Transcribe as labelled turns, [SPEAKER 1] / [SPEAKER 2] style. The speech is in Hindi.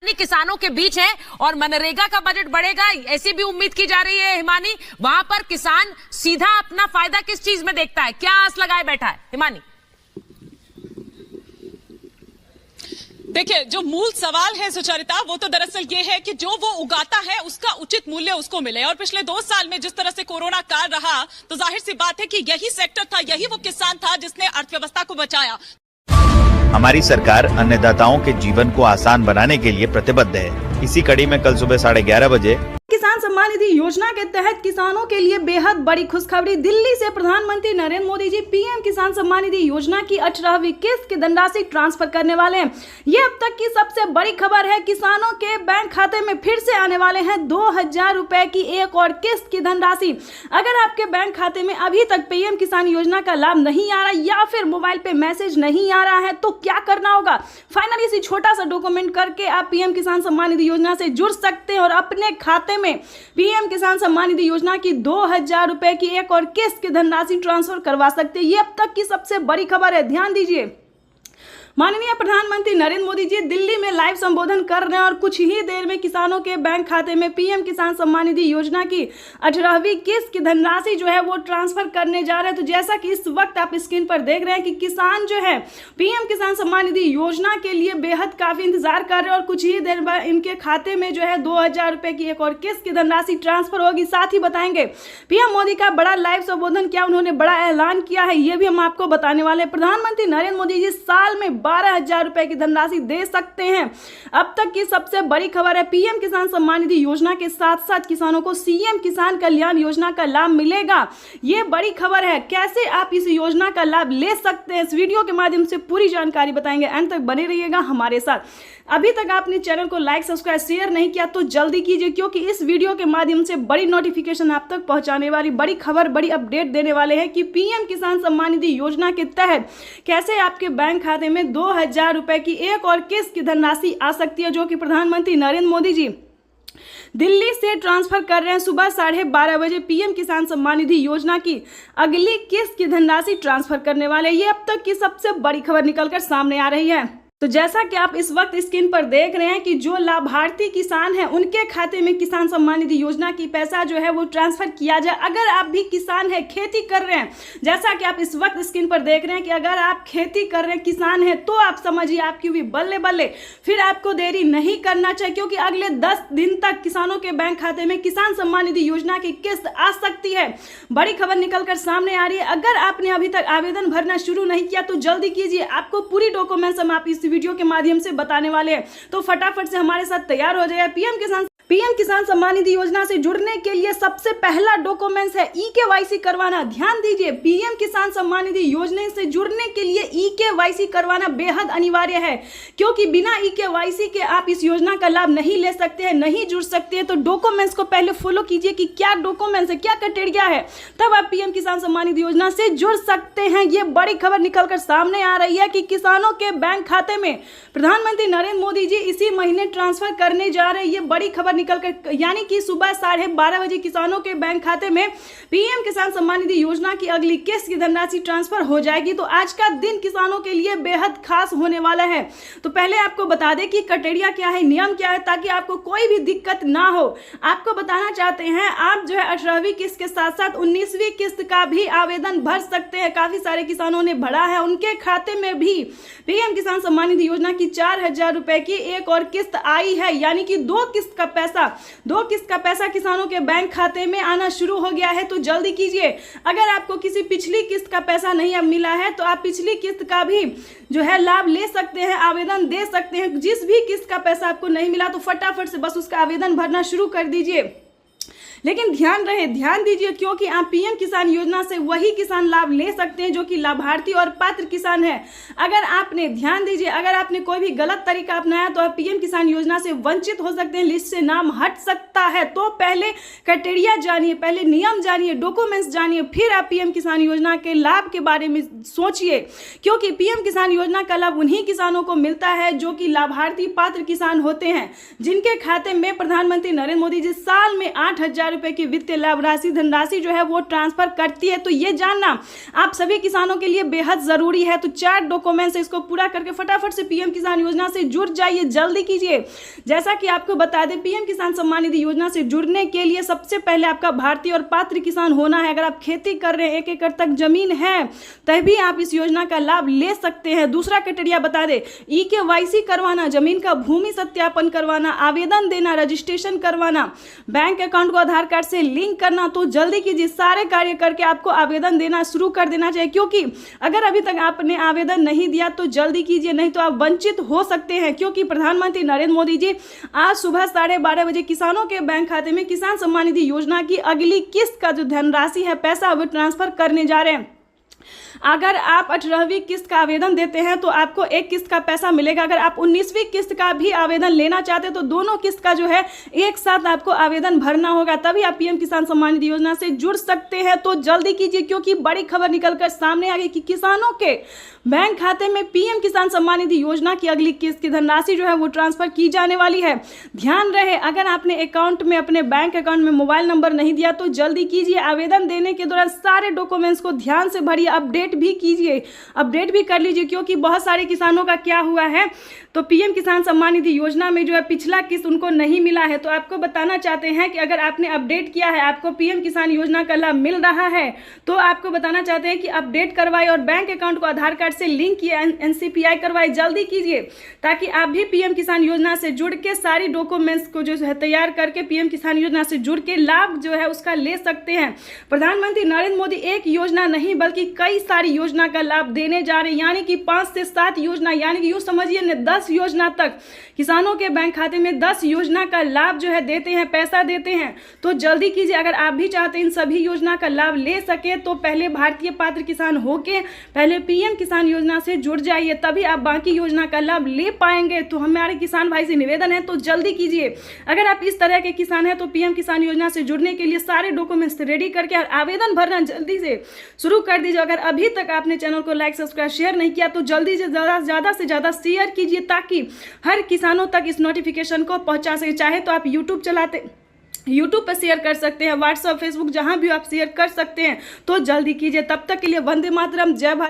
[SPEAKER 1] किसानों के बीच है और मनरेगा का बजट बढ़ेगा ऐसी भी उम्मीद की जा रही है। हिमानी, वहां पर किसान सीधा अपना फायदा किस चीज में देखता है, क्या आस लगाए बैठा है? हिमानी,
[SPEAKER 2] देखिए, जो मूल सवाल है सुचरिता, वो तो दरअसल ये है कि जो वो उगाता है उसका उचित मूल्य उसको मिले। और पिछले 2 साल में जिस तरह से कोरोना काल रहा, तो जाहिर सी बात है कि यही सेक्टर था, यही वो किसान था जिसने अर्थव्यवस्था को बचाया।
[SPEAKER 3] हमारी सरकार अन्नदाताओं के जीवन को आसान बनाने के लिए प्रतिबद्ध है। इसी कड़ी में कल सुबह 11:30 बजे
[SPEAKER 4] किसान सम्मान निधि योजना के तहत किसानों के लिए बेहद बड़ी खुशखबरी। दिल्ली से प्रधानमंत्री नरेंद्र मोदी जी पीएम किसान सम्मान निधि योजना की 18वीं किस्त की धनराशि ट्रांसफर करने वाले हैं। ये अब तक की सबसे बड़ी खबर है। किसानों के बैंक खाते में फिर से आने वाले हैं 2000 रुपए की एक और किस्त की धनराशि। अगर आपके बैंक खाते में अभी तक पीएम किसान योजना का लाभ नहीं आ रहा या फिर मोबाइल पे मैसेज नहीं आ रहा है तो क्या करना होगा? फाइनली इसी छोटा सा डॉक्यूमेंट करके आप पीएम किसान सम्मान निधि योजना से जुड़ सकते हैं और अपने खाते में पीएम किसान सम्मान निधि योजना की 2000 रुपए की एक और किस्त की धनराशि ट्रांसफर करवा सकते हैं। ये अब तक की सबसे बड़ी खबर है। ध्यान दीजिए, माननीय प्रधानमंत्री नरेंद्र मोदी जी दिल्ली में लाइव संबोधन कर रहे हैं और कुछ ही देर में किसानों के बैंक खाते में पीएम किसान सम्मान निधि योजना की 18वीं किस्त की धनराशि जो है वो ट्रांसफर करने जा रहे हैं। तो जैसा कि इस वक्त आप स्क्रीन पर देख रहे हैं कि किसान जो है पीएम किसान सम्मान निधि योजना के लिए बेहद काफी इंतजार कर रहे हैं और कुछ ही देर बाद इनके खाते में जो है 2000 रुपए की एक और किस्त की धनराशि ट्रांसफर होगी। साथ ही बताएंगे पीएम मोदी का बड़ा लाइव संबोधन किया, उन्होंने बड़ा ऐलान किया है, ये भी हम आपको बताने वाले हैं। प्रधानमंत्री नरेंद्र मोदी जी साल में 12,000 रुपए की धनराशि दे सकते हैं। अब तक की सबसे बड़ी खबर है, पीएम किसान सम्मान निधि योजना के साथ साथ किसानों को सीएम किसान कल्याण योजना का लाभ मिलेगा। ये बड़ी खबर है। कैसे आप इस योजना का लाभ ले सकते हैं, इस वीडियो के माध्यम से पूरी जानकारी बताएंगे। अंत तक बने रहिएगा हमारे साथ। अभी तक आपने चैनल को लाइक, सब्सक्राइब, शेयर नहीं किया तो जल्दी कीजिए, क्योंकि इस वीडियो के माध्यम से बड़ी नोटिफिकेशन आप तक पहुंचाने वाली, बड़ी खबर, बड़ी अपडेट देने वाले हैं कि पीएम किसान सम्मान निधि योजना के तहत कैसे आपके बैंक खाते में 2000 रुपए की एक और किस्त की धनराशि आ सकती है, जो कि प्रधानमंत्री नरेंद्र मोदी जी दिल्ली से ट्रांसफर कर रहे हैं। सुबह 12:30 बजे पीएम किसान सम्मान निधि योजना की अगली किस्त की धनराशि ट्रांसफर करने वाले। ये अब तक की सबसे बड़ी खबर निकलकर सामने आ रही है। तो जैसा कि आप इस वक्त स्क्रीन पर देख रहे हैं कि जो लाभार्थी किसान हैं उनके खाते में किसान सम्मान निधि योजना की पैसा जो है वो ट्रांसफर किया जाए। अगर आप भी किसान हैं, खेती कर रहे हैं, जैसा कि आप इस वक्त स्क्रीन पर देख रहे हैं कि अगर आप खेती कर रहे हैं, किसान हैं, तो आप समझिए आपकी भी बल्ले बल्ले, फिर आपको देरी नहीं करना चाहिए, क्योंकि अगले 10 दिन तक किसानों के बैंक खाते में किसान सम्मान निधि योजना की किस्त आ सकती है। बड़ी खबर निकलकर सामने आ रही है। अगर आपने अभी तक आवेदन भरना शुरू नहीं किया तो जल्दी कीजिए। आपको पूरी डॉक्यूमेंट्स हम आप इस वीडियो के माध्यम से बताने वाले हैं, तो फटाफट से हमारे साथ तैयार हो जाइए। पीएम किसान सम्मान निधि योजना से जुड़ने के लिए सबसे पहला डॉक्यूमेंट्स है ई-केवाईसी करवाना। ध्यान दीजिए, पीएम किसान सम्मान निधि योजना से जुड़ने के लिए ई-केवाईसी करवाना बेहद अनिवार्य है, क्योंकि बिना ई-केवाईसी के आप इस योजना का लाभ नहीं ले सकते हैं, नहीं जुड़ सकते हैं। तो डॉक्यूमेंट्स को पहले फॉलो कीजिए कि क्या डॉक्यूमेंट्स है, क्या क्राइटेरिया है, तब आप पीएम किसान सम्मान निधि योजना से जुड़ सकते हैं। ये बड़ी खबर निकलकर सामने आ रही है कि किसानों के बैंक खाते में प्रधानमंत्री नरेंद्र मोदी जी इसी महीने ट्रांसफर करने जा रहे हैं। ये बड़ी खबर निकलकर, यानी कि सुबह 12:30 बजे किसानों के बैंक खाते में पीएम किसान सम्मान निधि योजना की अगली किस्त की धनराशि ट्रांसफर हो जाएगी। तो आज का दिन किसानों के लिए बेहद खास होने वाला है। तो पहले आपको बता दें कि क्राइटेरिया क्या है, नियम क्या है, ताकि आपको कोई भी दिक्कत ना हो। आपको बताना चाहते हैं, आप जो है 18वीं किस्त के साथ साथ 19वीं किस्त का भी आवेदन भर सकते हैं। काफी सारे किसानों ने भरा है, उनके खाते में भी पीएम किसान सम्मान निधि योजना की 4000 रुपए की एक और किस्त आई है, यानी कि 2 किस्त का पैसा किसानों के बैंक खाते में आना शुरू हो गया है। तो जल्दी कीजिए। अगर आपको किसी पिछली किस्त का पैसा नहीं अब मिला है तो आप पिछली किस्त का भी जो है लाभ ले सकते हैं, आवेदन दे सकते हैं। जिस भी किस्त का पैसा आपको नहीं मिला तो फटाफट से बस उसका आवेदन भरना शुरू कर दीजिए। लेकिन ध्यान दीजिए, क्योंकि आप पीएम किसान योजना से वही किसान लाभ ले सकते हैं जो कि लाभार्थी और पात्र किसान है। अगर आपने कोई भी गलत तरीका अपनाया तो आप पीएम किसान योजना से वंचित हो सकते हैं, लिस्ट से नाम हट सकता है। तो पहले क्राइटेरिया जानिए, पहले नियम जानिए, डॉक्यूमेंट्स जानिए, फिर आप पीएम किसान योजना के लाभ के बारे में सोचिए, क्योंकि पीएम किसान योजना का लाभ उन्हीं किसानों को मिलता है जो कि लाभार्थी पात्र किसान होते हैं, जिनके खाते में प्रधानमंत्री नरेंद्र मोदी जी साल में 8000 रुपए की वित्तीय लाभ राशि धनराशि जो है वो ट्रांसफर करती है। तो ये जानना आप सभी किसानों के लिए बेहद जरूरी है। तो 4 डॉक्यूमेंट्स इसको पूरा करके फटाफट से पीएम किसान योजना से जुड़ जाइए, जल्दी कीजिए। जैसा कि आपको बता दें, पीएम किसान सम्मान निधि योजना से जुड़ने के लिए सबसे पहले आपका भारतीय और पात्र किसान होना है। अगर आप खेती कर रहे हैं, 1 एकड़ तक जमीन है, तभी आप इस योजना का लाभ ले सकते हैं। दूसरा क्राइटेरिया बता दें, EKYC करवाना, जमीन का भूमि सत्यापन करवाना, आवेदन देना, रजिस्ट्रेशन करवाना, बैंक अकाउंट को आधार कार्ड से लिंक करना। तो जल्दी कीजिए, सारे कार्य करके आपको आवेदन देना शुरू कर देना चाहिए, क्योंकि अगर अभी तक आपने आवेदन नहीं दिया तो जल्दी कीजिए, नहीं तो आप वंचित हो सकते हैं। क्योंकि प्रधानमंत्री नरेंद्र मोदी जी आज सुबह 12:30 बजे किसानों के बैंक खाते में किसान सम्मान निधि योजना की अगली किस्त का जो धनराशि है, पैसा, वो ट्रांसफर करने जा रहे हैं। अगर आप 18वीं किस्त का आवेदन देते हैं तो आपको 1 किस्त का पैसा मिलेगा। अगर आप 19वीं किस्त का भी आवेदन लेना चाहते हैं तो दोनों किस्त का जो है एक साथ आपको आवेदन भरना होगा, तभी आप पीएम किसान सम्मान निधि योजना से जुड़ सकते हैं। तो जल्दी कीजिए, क्योंकि बड़ी खबर निकलकर सामने आ गई कि किसानों के बैंक खाते में पीएम किसान सम्मान निधि योजना की अगली किस्त की धनराशि जो है वो ट्रांसफर की जाने वाली है। ध्यान रहे, अगर आपने अकाउंट में, अपने बैंक अकाउंट में मोबाइल नंबर नहीं दिया तो जल्दी कीजिए। आवेदन देने के दौरान सारे डॉक्यूमेंट्स को ध्यान से भरिए, अपडेट भी कीजिए, अपडेट भी कर लीजिए। क्योंकि बहुत सारे किसानों का क्या हुआ है, तो पीएम किसान सम्मान निधि योजना में जो है पिछला किस्त उनको नहीं मिला है। तो आपको बताना चाहते हैं कि अगर आपने अपडेट किया है, आपको पीएम किसान योजना का लाभ मिल रहा है, तो आपको बताना चाहते हैं कि अपडेट करवाए और बैंक अकाउंट को आधार कार्ड से लिंक किए, NCPI करवाए। जल्दी कीजिए ताकि आप भी पीएम किसान योजना से जुड़ के सारी डॉक्यूमेंट्स को जो है तैयार करके पीएम किसान योजना से जुड़ के लाभ जो है उसका ले सकते हैं। प्रधानमंत्री नरेंद्र मोदी एक योजना नहीं बल्कि कई सारी योजना का लाभ देने जा रहे हैं, यानी कि 5 से 7 योजना, यानी कि यूं समझिए न 10 योजना तक किसानों के बैंक खाते में 10 योजना का लाभ जो है देते हैं, पैसा देते हैं। तो जल्दी कीजिए, अगर आप भी चाहते हैं इन सभी योजना का लाभ ले सके तो पहले भारतीय पात्र किसान होके पहले पीएम किसान योजना से जुड़ जाइए, तभी आप बाकी योजना का लाभ ले पाएंगे। तो हमारे किसान भाई से निवेदन है, तो जल्दी कीजिए। अगर आप इस तरह के किसान हैं तो पीएम किसान योजना से जुड़ने के लिए सारे डॉक्यूमेंट्स रेडी करके और आवेदन भरना जल्दी से शुरू कर दीजिए। अगर अभी तक आपने चैनल को लाइक, सब्सक्राइब, शेयर नहीं किया तो जल्दी से ज़्यादा से ज़्यादा शेयर कीजिए, ताकि हर किसानों तक इस नोटिफिकेशन को पहुंचा सके। चाहे तो आप यूट्यूब पर शेयर कर सकते हैं, व्हाट्सएप, फेसबुक, जहां भी आप शेयर कर सकते हैं। तो जल्दी कीजिए। तब तक के लिए वंदे मातरम, जय भारत।